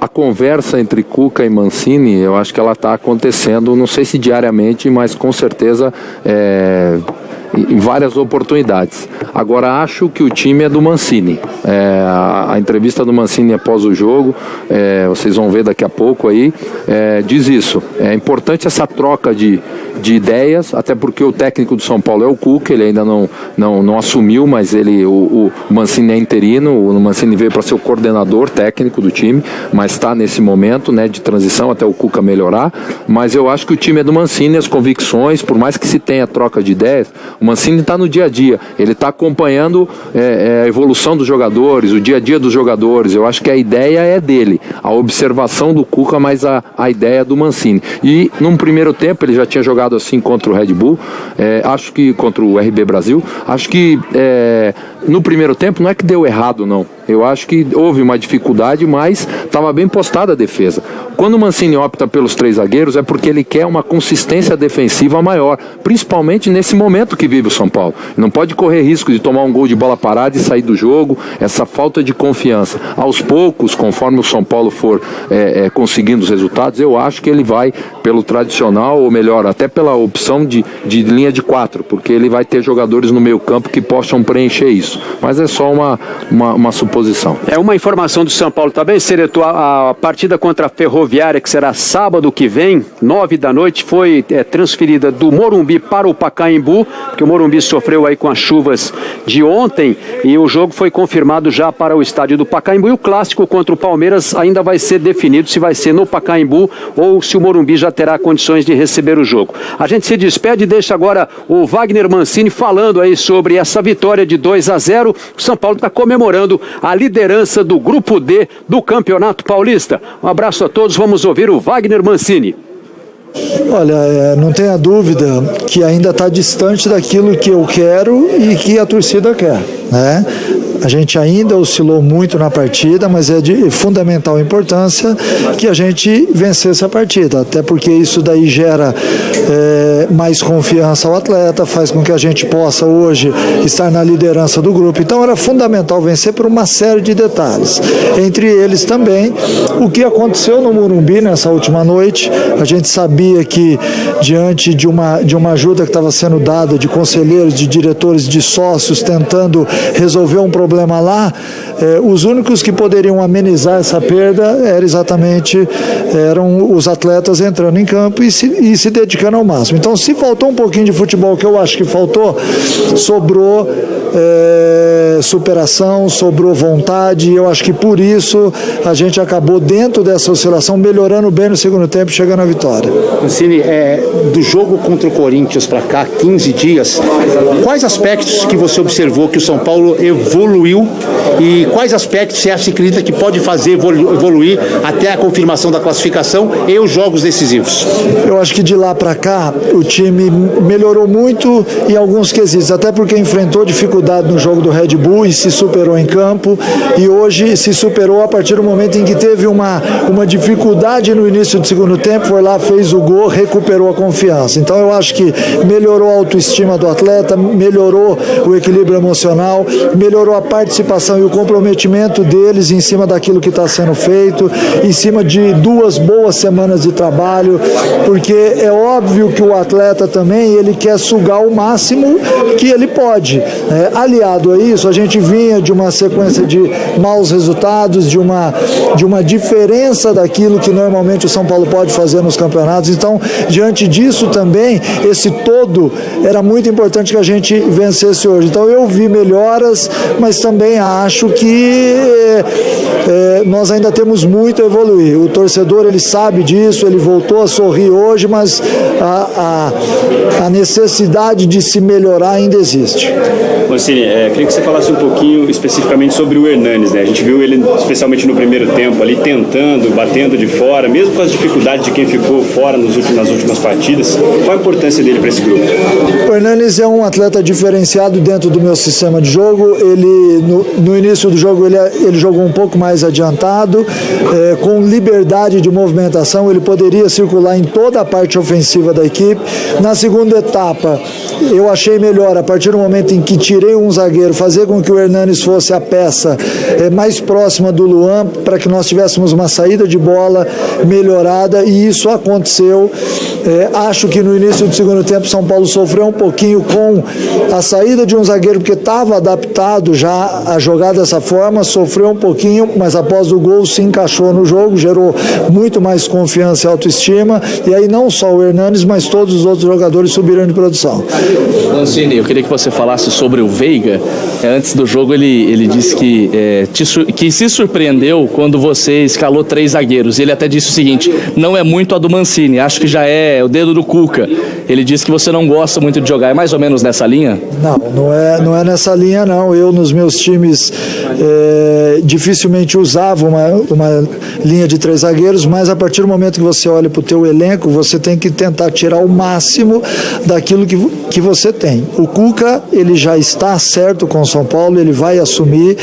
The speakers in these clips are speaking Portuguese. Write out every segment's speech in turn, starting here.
a conversa entre Cuca e Mancini, eu acho que ela está acontecendo, não sei se diariamente, mas com certeza em várias oportunidades. Agora, acho que o time é do Mancini. A entrevista do Mancini após o jogo, vocês vão ver daqui a pouco aí, diz isso. É importante essa troca de ideias, até porque o técnico do São Paulo é o Cuca, ele ainda não assumiu, mas o Mancini é interino, o Mancini veio para ser o coordenador técnico do time, mas está nesse momento, né, de transição até o Cuca melhorar. Mas eu acho que o time é do Mancini, as convicções, por mais que se tenha troca de ideias, o Mancini está no dia a dia, ele está acompanhando a evolução dos jogadores, o dia a dia dos jogadores. Eu acho que a ideia é dele, a observação do Cuca, mas a ideia é do Mancini. E num primeiro tempo ele já tinha jogado assim contra o Red Bull, acho que contra o RB Brasil, acho que no primeiro tempo não é que deu errado, não. Eu acho que houve uma dificuldade, mas estava bem postada a defesa. Quando o Mancini opta pelos 3 zagueiros é porque ele quer uma consistência defensiva maior, principalmente nesse momento que vive o São Paulo. Não pode correr risco de tomar um gol de bola parada e sair do jogo, essa falta de confiança. Aos poucos, conforme o São Paulo for conseguindo os resultados, eu acho que ele vai pelo tradicional, ou melhor, até pela opção de linha de 4, porque ele vai ter jogadores no meio campo que possam preencher isso. Mas é só uma suposição. É uma informação do São Paulo também, Cereto, a partida contra a Ferroviária, que será sábado que vem, 9 da noite, foi transferida do Morumbi para o Pacaembu, porque o Morumbi sofreu aí com as chuvas de ontem, e o jogo foi confirmado já para o estádio do Pacaembu, e o clássico contra o Palmeiras ainda vai ser definido se vai ser no Pacaembu ou se o Morumbi já terá condições de receber o jogo. A gente se despede e deixa agora o Wagner Mancini falando aí sobre essa vitória de 2-0. O São Paulo está comemorando a liderança do Grupo D do Campeonato Paulista. Um abraço a todos, vamos ouvir o Wagner Mancini. Olha, não tenha dúvida que ainda está distante daquilo que eu quero e que a torcida quer, né? A gente ainda oscilou muito na partida, mas é de fundamental importância que a gente vencesse a partida, até porque isso daí gera mais confiança ao atleta, faz com que a gente possa hoje estar na liderança do grupo. Então era fundamental vencer por uma série de detalhes, entre eles também o que aconteceu no Morumbi nessa última noite. A gente sabia que diante de uma ajuda que estava sendo dada de conselheiros, de diretores, de sócios, tentando resolver um problema lá, os únicos que poderiam amenizar essa perda eram os atletas entrando em campo e se dedicando ao máximo. Então, se faltou um pouquinho de futebol, que eu acho que faltou, sobrou superação, sobrou vontade, e eu acho que por isso a gente acabou dentro dessa oscilação melhorando bem no segundo tempo, chegando à vitória. Mancini, do jogo contra o Corinthians para cá, 15 dias, quais aspectos que você observou que o São Paulo evoluiu e quais aspectos você acredita que pode fazer evoluir até a confirmação da classificação e os jogos decisivos? Eu acho que de lá para cá o time melhorou muito em alguns quesitos, até porque enfrentou dificuldade no jogo do Red Bull e se superou em campo, e hoje se superou a partir do momento em que teve uma dificuldade no início do segundo tempo, foi lá, fez o gol, recuperou a confiança. Então eu acho que melhorou a autoestima do atleta, melhorou o equilíbrio emocional, melhorou a participação e o comprometimento deles em cima daquilo que está sendo feito, em cima de 2 boas semanas de trabalho, porque é óbvio que o atleta também, ele quer sugar o máximo que ele pode. Aliado a isso, a gente vinha de uma sequência de maus resultados, de uma diferença daquilo que normalmente o São Paulo pode fazer nos campeonatos. Então, diante disso também, esse todo era muito importante que a gente vencesse hoje. Então eu vi melhoras, mas também acho que nós ainda temos muito a evoluir. O torcedor, ele sabe disso, ele voltou a sorrir hoje, mas a necessidade de se melhorar ainda existe. Mancini, queria que você falasse um pouquinho especificamente sobre o Hernanes, né? A gente viu ele, especialmente no primeiro tempo, ali tentando, batendo de fora, mesmo com as dificuldades de quem ficou fora nas últimas partidas. Qual a importância dele para esse grupo? O Hernanes é um atleta diferenciado dentro do meu sistema de jogo. Ele, no início do jogo, ele jogou um pouco mais mais adiantado, com liberdade de movimentação, ele poderia circular em toda a parte ofensiva da equipe. Na segunda etapa, eu achei melhor, a partir do momento em que tirei um zagueiro, fazer com que o Hernanes fosse a peça mais próxima do Luan, para que nós tivéssemos uma saída de bola melhorada, e isso aconteceu. Acho que no início do segundo tempo São Paulo sofreu um pouquinho com a saída de um zagueiro, porque estava adaptado já a jogar dessa forma, sofreu um pouquinho, mas após o gol se encaixou no jogo, gerou muito mais confiança e autoestima, e aí não só o Hernanes, mas todos os outros jogadores subiram de produção. Mancini, eu queria que você falasse sobre o Veiga. Antes do jogo ele disse que se surpreendeu quando você escalou 3 zagueiros. Ele até disse o seguinte: não é muito a do Mancini, acho que já é o dedo do Cuca. Ele disse que você não gosta muito de jogar. É mais ou menos nessa linha? Não é nessa linha, não. Eu, nos meus times, dificilmente usava uma linha de 3 zagueiros, mas a partir do momento que você olha para o teu elenco, você tem que tentar tirar o máximo daquilo que você tem. O Cuca, ele já está certo com o São Paulo, ele vai assumir.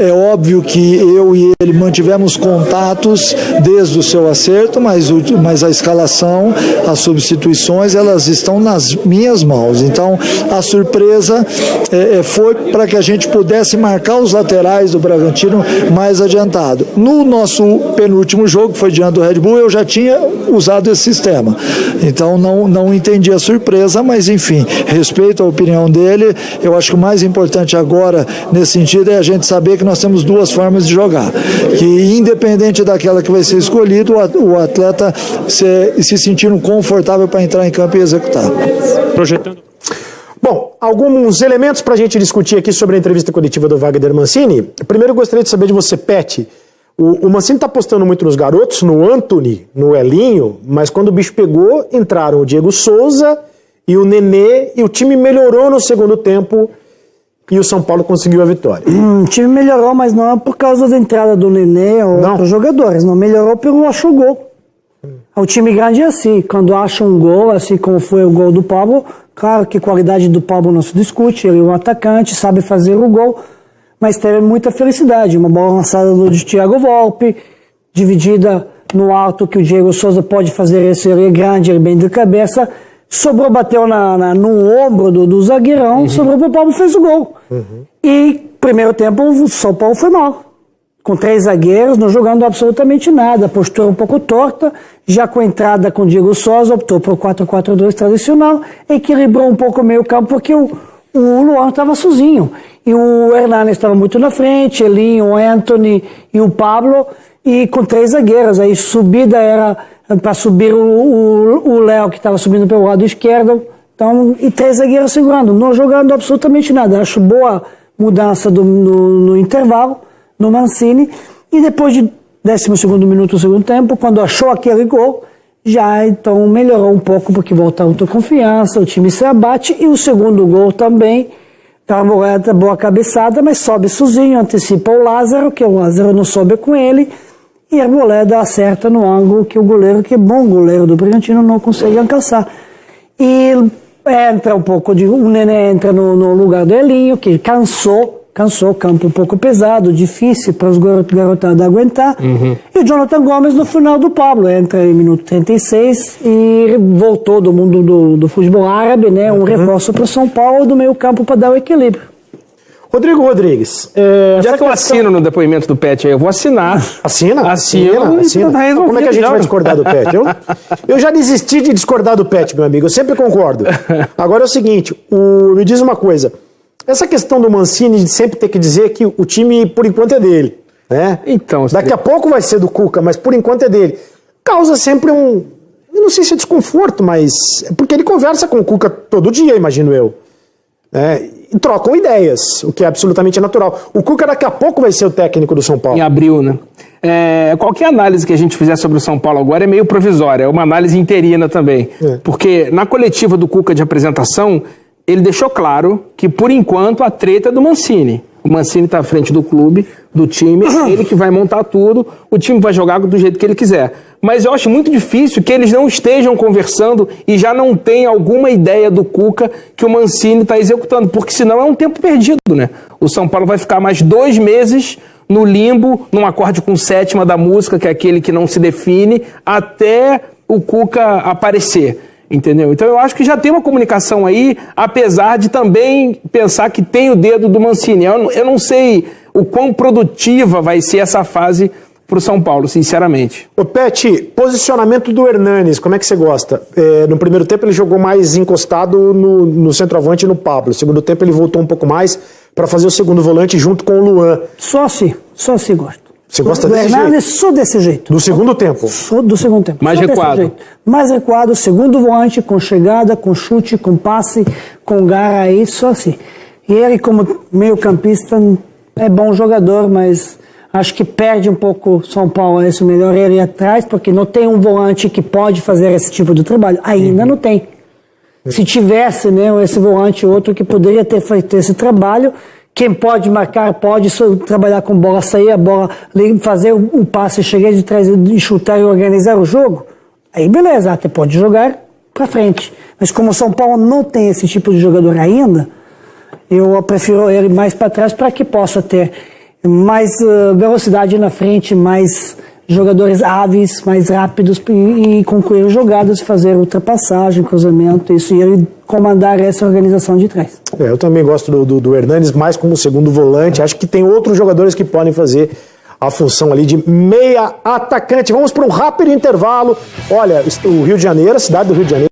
É óbvio que eu e ele mantivemos contatos desde o seu acerto, mas a escalação, as substituições, elas estão nas minhas mãos. Então, a surpresa foi para que a gente pudesse marcar os laterais do Bragantino mais adiantado. No nosso penúltimo jogo, que foi diante do Red Bull, eu já tinha usado esse sistema. Então, não entendi a surpresa, mas enfim, respeito a opinião dele. Eu acho que o mais importante agora, nesse sentido, é a gente saber que nós temos 2 formas de jogar. Que independente daquela que vai ser escolhido, o atleta se sentindo confortável para entrar em campo e executar. Projetando. Bom, alguns elementos para a gente discutir aqui sobre a entrevista coletiva do Wagner Mancini. Primeiro, eu gostaria de saber de você, Pet. O Mancini está apostando muito nos garotos, no Antony, no Elinho, mas quando o bicho pegou, entraram o Diego Souza e o Nenê, e o time melhorou no segundo tempo e o São Paulo conseguiu a vitória. O time melhorou, mas não é por causa da entrada do Nenê ou outros jogadores, não melhorou pelo achou gol. O time grande é assim, quando acha um gol, assim como foi o gol do Pablo, claro que a qualidade do Pablo não se discute, ele é um atacante, sabe fazer o gol, mas teve muita felicidade, uma bola lançada do Thiago Volpe, dividida no alto que o Diego Souza pode fazer, esse ele é grande, ele bem de cabeça, sobrou, bateu no ombro do zagueirão, sobrou pro Pablo, fez o gol. E primeiro tempo o São Paulo foi mal, com 3 zagueiros, não jogando absolutamente nada, a postura um pouco torta, já com a entrada com o Diego Souza, optou por 4-4-2 tradicional, equilibrou um pouco o meio campo, porque o Luan estava sozinho, e o Hernanes estava muito na frente, Elinho, o Antony e o Pablo, e com 3 zagueiros, aí subida era para subir o Léo, que estava subindo pelo lado esquerdo, então, e 3 zagueiros segurando, não jogando absolutamente nada. Acho boa mudança no intervalo, no Mancini, e depois de 12º minuto do segundo tempo, quando achou aquele gol, já então melhorou um pouco, porque volta a autoconfiança, o time se abate, e o segundo gol também, Arboleda, boa cabeçada, mas sobe sozinho, antecipa o Lázaro, que o Lázaro não sobe com ele, e Arboleda acerta no ângulo que o goleiro, que é bom goleiro do Bragantino, não consegue alcançar. E entra um pouco o Nenê entra no lugar do Elinho, que cansou, campo um pouco pesado, difícil para os garotados aguentar. E o Jonathan Gomes no final do Pablo, entra em minuto 36 e voltou do mundo do futebol árabe, né? Um reforço para o São Paulo do meio campo para dar o equilíbrio. Rodrigo Rodrigues. Já que eu assino no depoimento do Pet aí, eu vou assinar. Assina. Tá como é que a gente vai discordar do Pet? Eu já desisti de discordar do Pet, meu amigo, eu sempre concordo. Agora é o seguinte, me diz uma coisa, essa questão do Mancini de sempre ter que dizer que o time, por enquanto, é dele, né? Então, daqui a pouco vai ser do Cuca, mas por enquanto é dele. Causa sempre eu não sei se é desconforto, mas é porque ele conversa com o Cuca todo dia, imagino eu. E trocam ideias, o que é absolutamente natural. O Cuca daqui a pouco vai ser o técnico do São Paulo. Em abril, né? Qualquer análise que a gente fizer sobre o São Paulo agora é meio provisória, é uma análise interina também. Porque na coletiva do Cuca de apresentação, ele deixou claro que, por enquanto, a treta é do Mancini. O Mancini está à frente do clube, do time, ele que vai montar tudo, o time vai jogar do jeito que ele quiser. Mas eu acho muito difícil que eles não estejam conversando e já não tenham alguma ideia do Cuca que o Mancini está executando, porque senão é um tempo perdido, né? O São Paulo vai ficar mais 2 meses no limbo, num acorde com sétima da música, que é aquele que não se define, até o Cuca aparecer. Entendeu? Então eu acho que já tem uma comunicação aí, apesar de também pensar que tem o dedo do Mancini. Eu não sei o quão produtiva vai ser essa fase pro São Paulo, sinceramente. Ô Pet, posicionamento do Hernanes, como é que você gosta? No primeiro tempo ele jogou mais encostado no centroavante e no Pablo. No segundo tempo ele voltou um pouco mais para fazer o segundo volante junto com o Luan. Só assim gosto. Você gosta do desse Hernanes, jeito? só desse jeito. Do segundo tempo? Só do segundo tempo. Mais recuado. Mais recuado, segundo volante, com chegada, com chute, com passe, com garra aí, só assim. E ele como meio campista é bom jogador, mas acho que perde um pouco São Paulo, esse melhor ele atrás, porque não tem um volante que pode fazer esse tipo de trabalho. Ainda não tem. Se tivesse, né, esse volante outro que poderia ter feito esse trabalho, quem pode marcar, pode trabalhar com bola, sair a bola, fazer o passe, chegar de trás e chutar e organizar o jogo, aí beleza, até pode jogar pra frente. Mas como o São Paulo não tem esse tipo de jogador ainda, eu prefiro ele mais para trás para que possa ter mais velocidade na frente, mais jogadores hábeis, mais rápidos e concluir jogadas, fazer ultrapassagem, cruzamento, isso, e ele comandar essa organização de trás. Eu também gosto do Hernanes mais como segundo volante. Acho que tem outros jogadores que podem fazer a função ali de meia atacante. Vamos para um rápido intervalo. Olha, o Rio de Janeiro, a cidade do Rio de Janeiro,